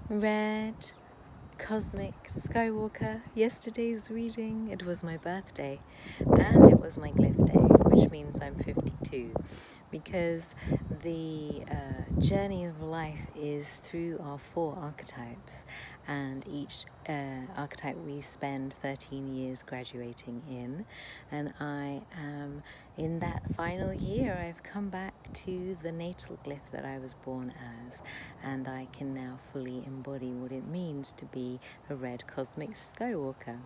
Read Cosmic Skywalker, yesterday's reading. It was my birthday and it was my glyph day, which means I'm 52, because the journey of life is through our 4 archetypes, and each archetype we spend 13 years graduating in, and I am in that final year. I've come back to the natal glyph that I was born as, and I can now fully embody what it means to be a red cosmic skywalker.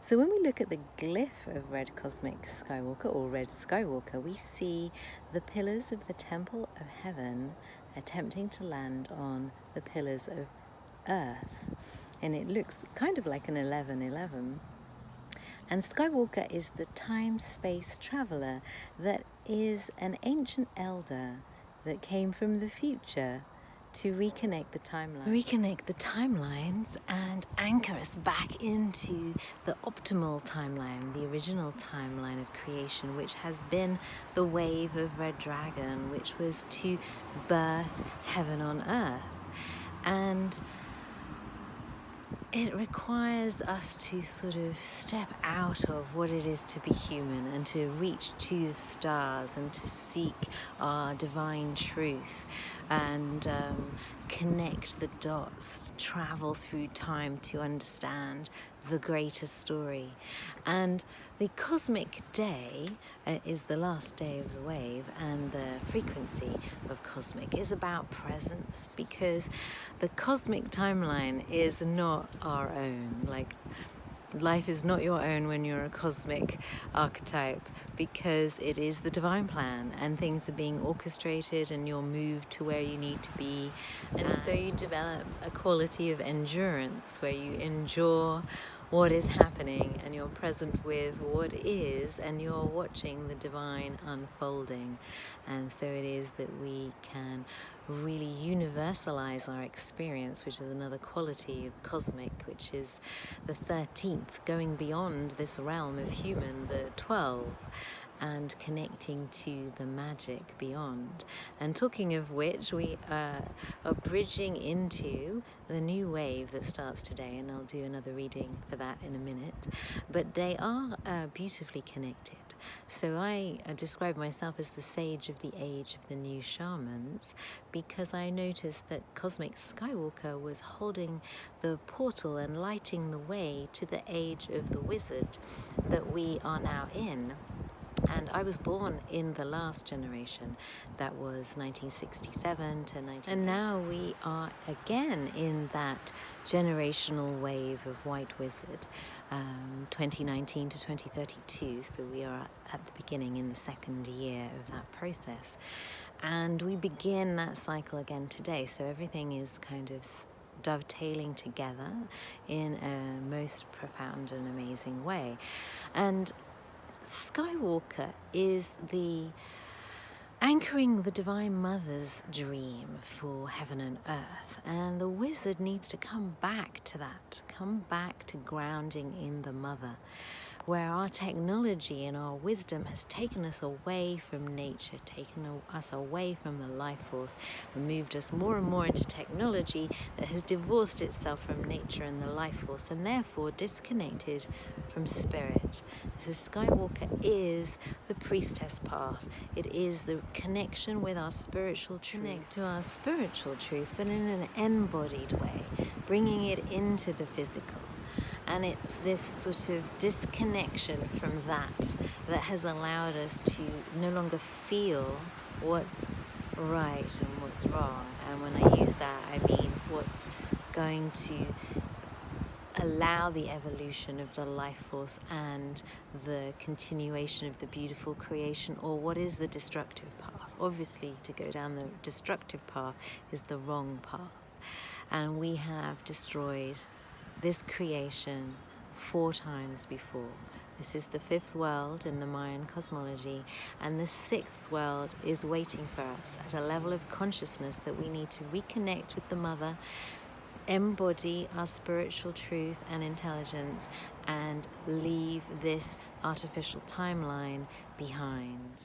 So when we look at the glyph of red cosmic skywalker, or red skywalker, we see the pillars of the temple of heaven attempting to land on the pillars of earth, and it looks kind of like an 11:11. And Skywalker is the time-space traveler that is an ancient elder that came from the future to reconnect the timelines and anchor us back into the optimal timeline, the original timeline of creation, which has been the wave of Red Dragon, which was to birth heaven on earth. And it requires us to sort of step out of what it is to be human and to reach to the stars and to seek our divine truth and connect the dots, travel through time to understand the greater story. And the cosmic day is the last day of the wave, and the frequency of cosmic is about presence, because the cosmic timeline is not our own. Like, life is not your own when you're a cosmic archetype, because it is the divine plan and things are being orchestrated and you're moved to where you need to be. And so you develop a quality of endurance where you endure what is happening and you're present with what is, and you're watching the divine unfolding. And so it is that we can really universalize our experience, which is another quality of cosmic, which is the 13th, going beyond this realm of human, the 12, and connecting to the magic beyond. And talking of which, we are bridging into the new wave that starts today, and I'll do another reading for that in a minute, but they are beautifully connected. So I describe myself as the sage of the age of the new shamans, because I noticed that Cosmic Skywalker was holding the portal and lighting the way to the age of the wizard that we are now in. And I was born in the last generation, that was 1967 to 19... And now we are again in that generational wave of White Wizard, 2019 to 2032. So we are at the beginning, in the second year of that process. And we begin that cycle again today. So everything is kind of dovetailing together in a most profound and amazing way. And Skywalker is the anchoring the Divine Mother's dream for heaven and earth, and the wizard needs to come back to that, come back to grounding in the mother, where our technology and our wisdom has taken us away from nature, taken us away from the life force, and moved us more and more into technology that has divorced itself from nature and the life force, and therefore disconnected from spirit. So Skywalker is the priestess path. It is the connection with our spiritual truth, connect to our spiritual truth, but in an embodied way, bringing it into the physical. And it's this sort of disconnection from that has allowed us to no longer feel what's right and what's wrong. And when I use that, I mean what's going to allow the evolution of the life force and the continuation of the beautiful creation, or what is the destructive path. Obviously, to go down the destructive path is the wrong path. And we have destroyed this creation 4 times before. This is the 5th world in the Mayan cosmology, and the 6th world is waiting for us at a level of consciousness that we need to reconnect with the mother, embody our spiritual truth and intelligence, and leave this artificial timeline behind.